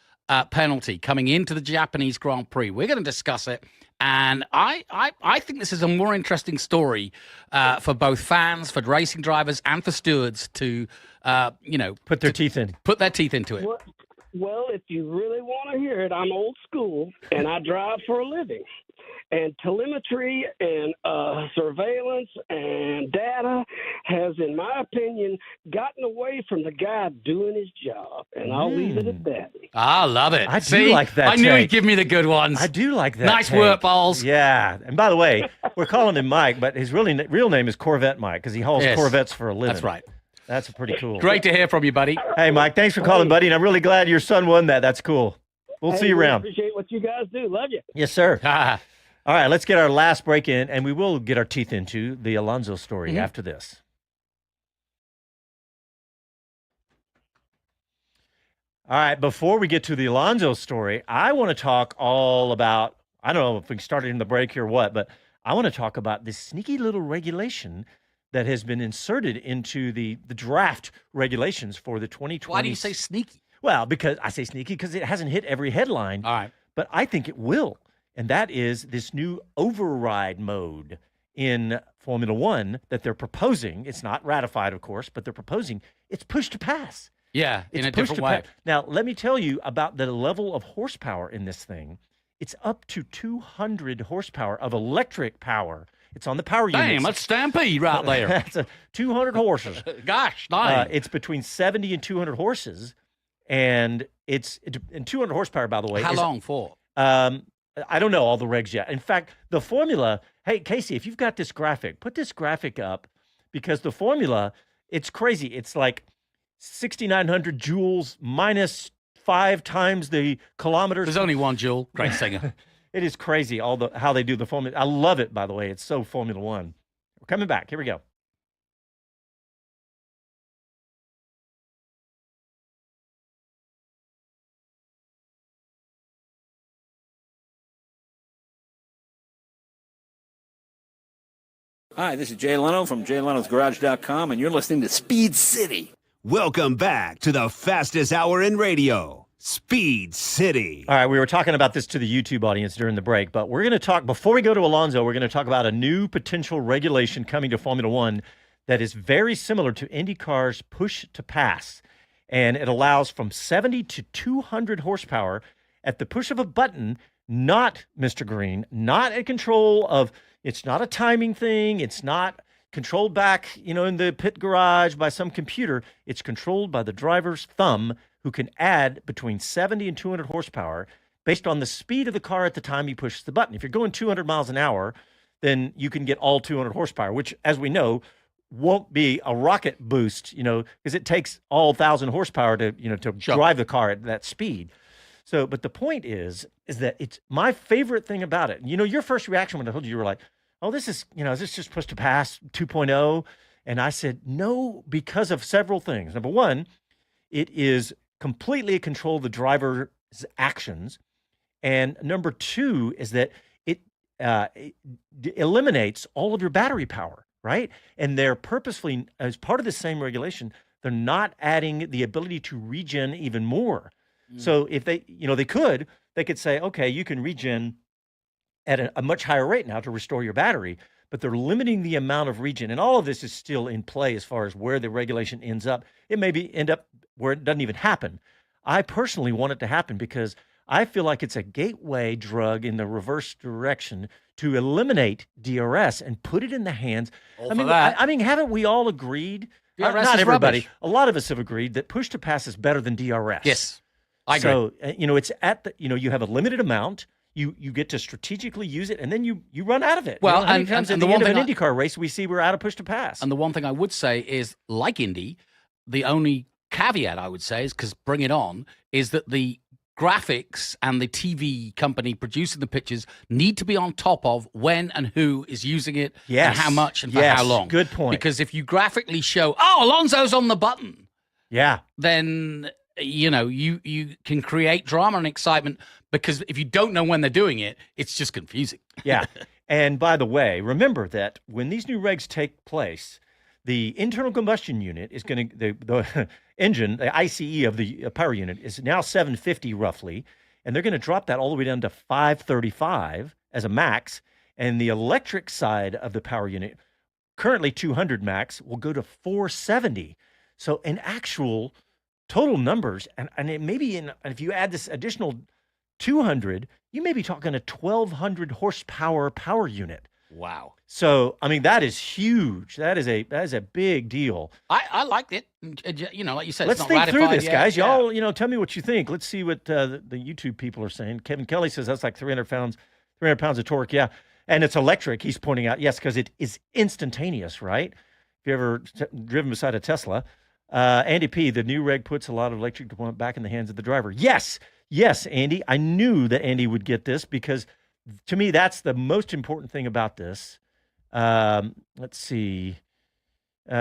penalty coming into the Japanese Grand Prix. We're going to discuss it. And I think this is a more interesting story for both fans, for racing drivers, and for stewards to, put their teeth in. Put their teeth into it. Well, if you really want to hear it, I'm old school, and I drive for a living. And telemetry and surveillance and data has, in my opinion, gotten away from the guy doing his job. And I'll leave it at that. I love it. I do like that. I knew he'd give me the good ones. I do like that. Nice work, Balls. Yeah. And by the way, we're calling him Mike, but his real name is Corvette Mike because he hauls Corvettes for a living. That's right. That's pretty cool. Great to hear from you, buddy. Hey, Mike, thanks for calling, buddy. And I'm really glad your son won that. That's cool. We'll see you around. Appreciate what you guys do. Love you. Yes, sir. All right, let's get our last break in, and we will get our teeth into the Alonso story after this. All right, before we get to the Alonso story, I want to talk all about, I don't know if we started in the break here or what, but I want to talk about this sneaky little regulation that has been inserted into the draft regulations for the 2020. Why do you say sneaky? Well, because I say sneaky because it hasn't hit every headline. All right. But I think it will. And that is this new override mode in Formula One that they're proposing. It's not ratified, of course, but they're proposing. It's push to pass. Yeah, in a different way. Now, let me tell you about the level of horsepower in this thing. It's up to 200 horsepower of electric power. It's on the power unit. Damn, that's stampede right there. That's 200 horses. Gosh, nice. It's between 70 and 200 horses. And and 200 horsepower, by the way. How long for? I don't know all the regs yet. In fact, the formula, hey, Casey, if you've got this graphic, put this graphic up because the formula, it's crazy. It's like 6,900 joules minus 5 times the kilometers. There's only one joule. Great singer. It is crazy how they do the formula. I love it, by the way. It's so Formula One. We're coming back. Here we go. Hi, this is Jay Leno from JayLenosGarage.com, and you're listening to Speed City. Welcome back to the fastest hour in radio, Speed City. All right, we were talking about this to the YouTube audience during the break, but we're going to talk, before we go to Alonso, we're going to talk about a new potential regulation coming to Formula One that is very similar to IndyCar's push to pass. And it allows from 70 to 200 horsepower at the push of a button, not, Mr. Green, not a control of, it's not a timing thing. It's not controlled back, in the pit garage by some computer. It's controlled by the driver's thumb, who can add between 70 and 200 horsepower based on the speed of the car at the time he pushes the button. If you're going 200 miles an hour, then you can get all 200 horsepower, which, as we know, won't be a rocket boost, because it takes all 1,000 horsepower to drive the car at that speed. So, but the point is that it's my favorite thing about it. Your first reaction when I told you, you were like, oh, this is this just push to pass 2.0? And I said, no, because of several things. Number one, it is completely control the driver's actions. And number two is that it eliminates all of your battery power, right? And they're purposefully, as part of the same regulation, they're not adding the ability to regen even more. So if they could say, okay, you can regen at a much higher rate now to restore your battery. but they're limiting the amount of region. And all of this is still in play as far as where the regulation ends up. It may end up where it doesn't even happen. I personally want it to happen because I feel like it's a gateway drug in the reverse direction to eliminate DRS and put it in the hands. I mean, haven't we all agreed? DRS not is everybody. rubbish. A lot of us have agreed that push to pass is better than DRS. Yes, I agree. So, it's at the, you have a limited amount. You get to strategically use it, and then you run out of it. Well, how many times at the end of an IndyCar race we see we're out of push to pass? And the one thing I would say is, like Indy, the only caveat I would say is, because Bring It On, is that the graphics and the TV company producing the pictures need to be on top of when and who is using it, and how much and for how long. Good point. Because if you graphically show, Alonso's on the button, then you can create drama and excitement, because if you don't know when they're doing it, it's just confusing. Yeah. And by the way, remember that when these new regs take place, the internal combustion unit is going to, the engine, the ICE of the power unit is now 750 roughly, and they're going to drop that all the way down to 535 as a max. And the electric side of the power unit, currently 200 max, will go to 470. So in actual total numbers, and it may be if you add this additional 200, you may be talking a 1,200 horsepower power unit. Wow. So, I mean, that is huge. That is a big deal. I liked it. Like you said, Let's it's not think through ratified this, yet. guys. Y'all, tell me what you think. Let's see what the YouTube people are saying. Kevin Kelly says that's like 300 pounds of torque. Yeah. And it's electric, he's pointing out. Yes, because it is instantaneous, right? If you ever driven beside a Tesla. Andy P., the new reg puts a lot of electric deployment back in the hands of the driver. Yes, Andy. I knew that Andy would get this because, to me, that's the most important thing about this. Let's see. You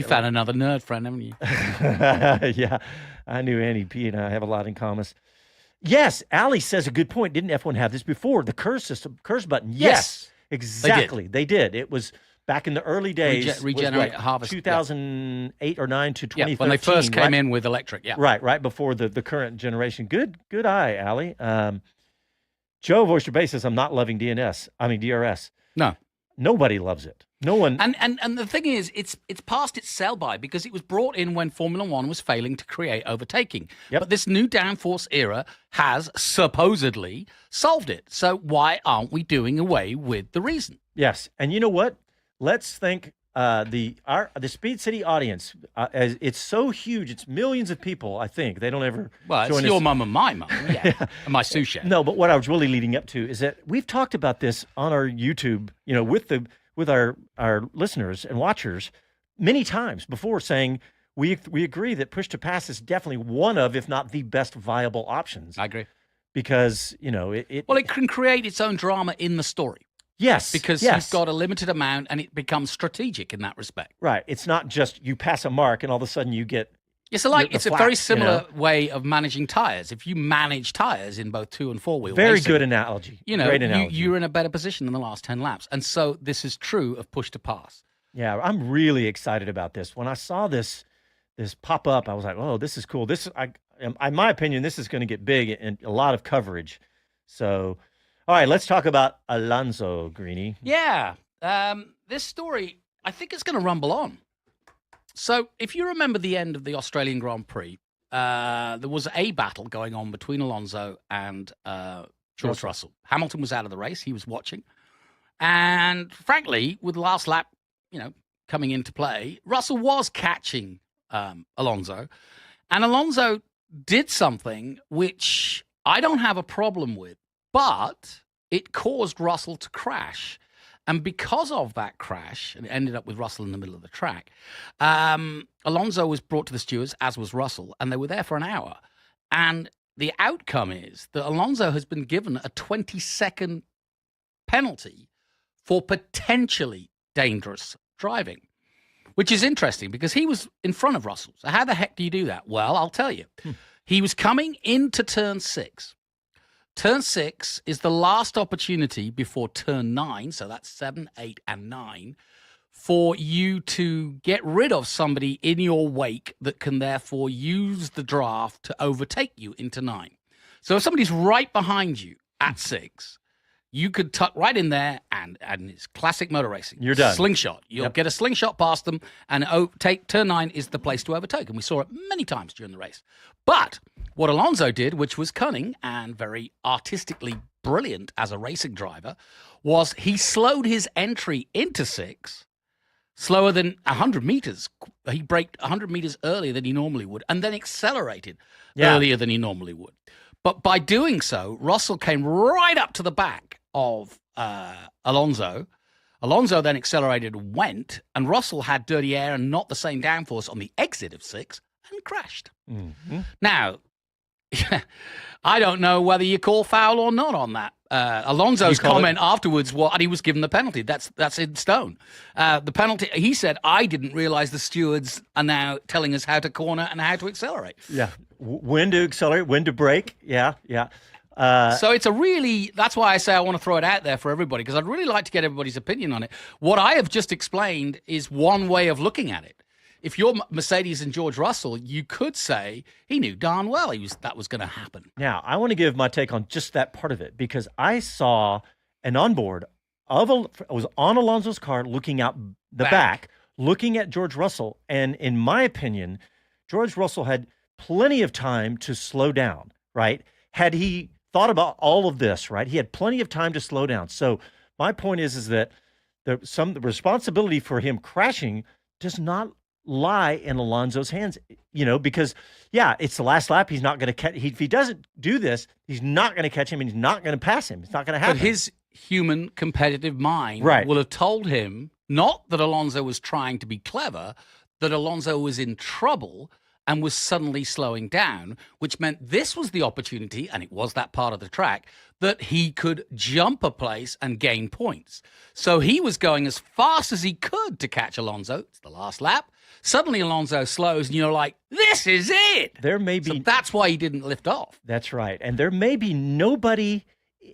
found another nerd friend, haven't you? Yeah, I knew Andy P. and I have a lot in common. Yes, Allie says a good point. Didn't F1 have this before? The KERS button. Yes, exactly. They did. It was back in the early days. Regenerate Harvest. 2008 or 9 to 2013. When they first came in with electric. Yeah. Right before the current generation. Good eye, Allie. Joe Voister Bay says, I'm not loving DRS. No. Nobody loves it. No one. And the thing is, it's past its sell by because it was brought in when Formula One was failing to create overtaking. Yep. But this new downforce era has supposedly solved it. So why aren't we doing away with the reason? Yes. And you know what? Let's thank the Speed City audience. As it's so huge, it's millions of people. I think they don't ever. Well, it's your mum and my mum, and my sous chef. No, but what I was really leading up to is that we've talked about this on our YouTube, with our listeners and watchers many times before, saying we agree that push to pass is definitely one of, if not the best viable options. I agree because it can create its own drama in the story. Yes, because you've got a limited amount, and it becomes strategic in that respect. Right. It's not just you pass a mark and all of a sudden you get. It's a very similar way of managing tires. If you manage tires in both 2 and 4 wheel, very good analogy. Great analogy. You're in a better position in the last 10 laps, and so this is true of push to pass. Yeah, I'm really excited about this. When I saw this pop up, I was like, "Oh, this is cool." In my opinion, this is going to get big and a lot of coverage. So. All right, let's talk about Alonso, Greeny. Yeah, this story, I think it's going to rumble on. So if you remember the end of the Australian Grand Prix, there was a battle going on between Alonso and George Russell. Hamilton was out of the race. He was watching. And frankly, with the last lap, coming into play, Russell was catching Alonso. And Alonso did something which I don't have a problem with. But it caused Russell to crash. And because of that crash, and it ended up with Russell in the middle of the track, Alonso was brought to the stewards, as was Russell, and they were there for an hour. And the outcome is that Alonso has been given a 20-second penalty for potentially dangerous driving, which is interesting because he was in front of Russell. So how the heck do you do that? Well, I'll tell you. He was coming into turn 6. Turn 6 is the last opportunity before turn 9, so that's 7, 8, and 9, for you to get rid of somebody in your wake that can therefore use the draft to overtake you into 9. So if somebody's right behind you at 6, You could tuck right in there, and it's classic motor racing. You're done. Slingshot. You'll get a slingshot past them, and turn 9 is the place to overtake. And we saw it many times during the race. But what Alonso did, which was cunning and very artistically brilliant as a racing driver, was he slowed his entry into 6 slower than 100 meters. He braked 100 meters earlier than he normally would, and then accelerated earlier than he normally would. But by doing so, Russell came right up to the back of Alonso. Alonso then accelerated and went, and Russell had dirty air and not the same downforce on the exit of 6 and crashed. Mm-hmm. Now, I don't know whether you call foul or not on that. Alonso's comment afterwards, and he was given the penalty. That's in stone. The penalty, he said, I didn't realize the stewards are now telling us how to corner and how to accelerate. Yeah. When to accelerate, when to brake. Yeah. So it's that's why I say I want to throw it out there for everybody, because I'd really like to get everybody's opinion on it. What I have just explained is one way of looking at it. If you're Mercedes and George Russell, you could say he knew darn well that was going to happen. Now, I want to give my take on just that part of it, because I saw an onboard was on Alonso's car looking out the back, looking at George Russell. And in my opinion, George Russell had plenty of time to slow down, right? Had he thought about all of this, right? He had plenty of time to slow down. So my point is that the responsibility for him crashing does not lie in Alonso's hands, because it's the last lap. He's not going to catch. If he doesn't do this, he's not going to catch him, and he's not going to pass him. It's not going to happen. But his human competitive mind will have told him not that Alonso was trying to be clever, that Alonso was in trouble and was suddenly slowing down, which meant this was the opportunity, and it was that part of the track, that he could jump a place and gain points. So he was going as fast as he could to catch Alonso. It's the last lap. Suddenly Alonso slows, and you're like, this is it. There may be. So that's why he didn't lift off. That's right. And there may be nobody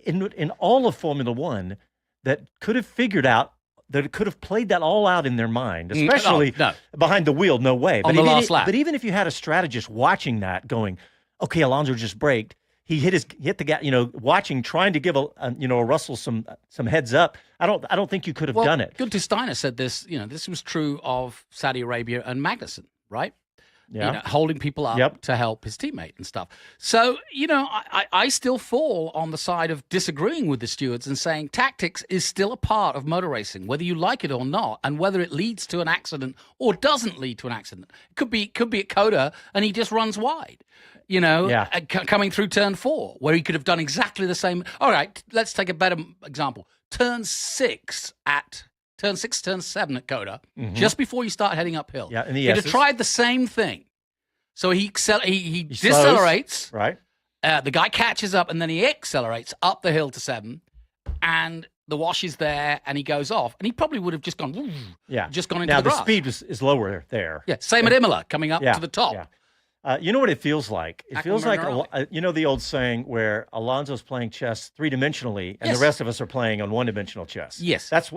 in all of Formula One that could have figured out, that could have played that all out in their mind, especially behind the wheel. No way. On the last lap. But even if you had a strategist watching that going, okay, Alonso just braked. He hit the gas, watching, trying to give a Russell some heads up. I don't think you could have done it. Gunther Steiner said this, this was true of Saudi Arabia and Magnussen, right? Yeah. Holding people up to help his teammate and stuff. So, I still fall on the side of disagreeing with the stewards and saying tactics is still a part of motor racing, whether you like it or not, and whether it leads to an accident or doesn't lead to an accident. It could be at Coda and he just runs wide. Coming through turn 4, where he could have done exactly the same. All right, let's take a better example. Turn 7 at Coda, just before you start heading uphill. Yeah, he'd have tried the same thing. So he decelerates. Slows, right. The guy catches up, and then he accelerates up the hill to 7, and the wash is there, and he goes off. And he probably would have just gone, into the grass. The speed is lower there. Yeah, same at Imola, coming up to the top. Yeah. You know what it feels like? It feels like, the old saying where Alonso's playing chess 3-dimensionally and the rest of us are playing on 1-dimensional chess. Yes. That's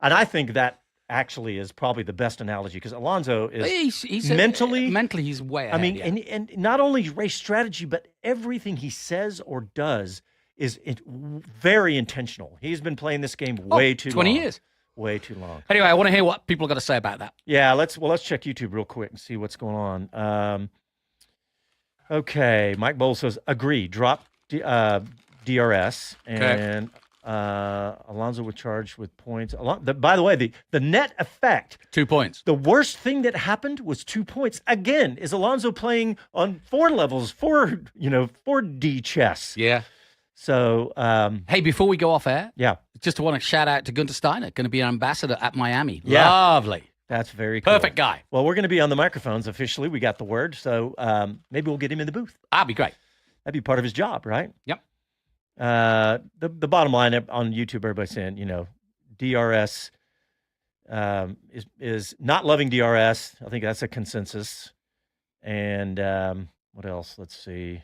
and I think that actually is probably the best analogy, because Alonso is he's mentally he's way ahead. And not only race strategy, but everything he says or does is very intentional. He's been playing this game way too 20 long. years. Way too long. Anyway, I want to hear what people are going to say about that. Yeah, let's check YouTube real quick and see what's going on. Okay, Mike Bowles says, agree, drop DRS, and Alonso was charged with points. By the way, the net effect, 2 points. The worst thing that happened was 2 points. Again, is Alonso playing on 4 levels, 4D chess. Yeah. So, hey, before we go off air, just want to shout out to Gunther Steiner, going to be an ambassador at Miami. Yeah. Lovely. That's very cool. Perfect guy. Well, we're going to be on the microphones officially. We got the word. So maybe we'll get him in the booth. That'd be great. That'd be part of his job, right? Yep. The bottom line on YouTube, everybody's saying, DRS is not loving DRS. I think that's a consensus. And what else? Let's see.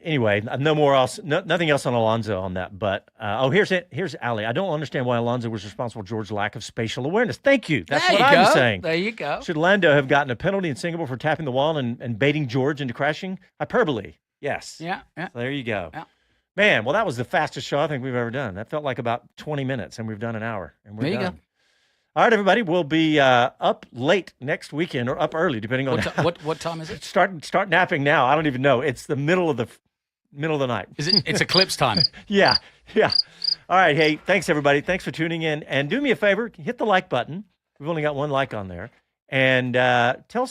Anyway, nothing else on Alonso on that. But here's Ali. I don't understand why Alonso was responsible for George's lack of spatial awareness. Thank you. That's what I'm saying. There you go. Should Lando have gotten a penalty in Singapore for tapping the wall and baiting George into crashing? Hyperbole. Yes. Yeah. So there you go. Yeah. Man, well, that was the fastest show I think we've ever done. That felt like about 20 minutes, and we've done an hour, and we're There you done. go. All right, everybody, we'll be up late next weekend or up early, depending on What time is it? Start napping now. I don't even know. It's the middle of the night. Is it? It's eclipse time. Yeah. All right, hey, thanks everybody. Thanks for tuning in, and do me a favor, hit the like button. We've only got one like on there, and tell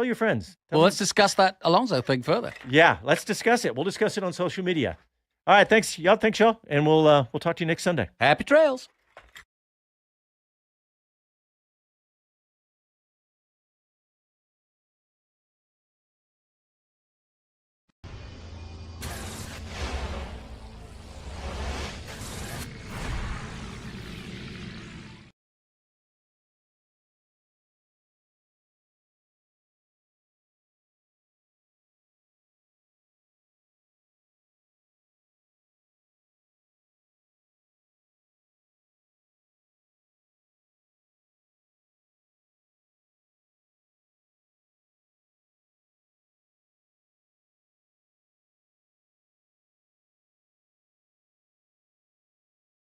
your friends. Well, let's discuss that Alonso thing further. Yeah, let's discuss it. We'll discuss it on social media. All right, thanks y'all, and we'll talk to you next Sunday. Happy trails.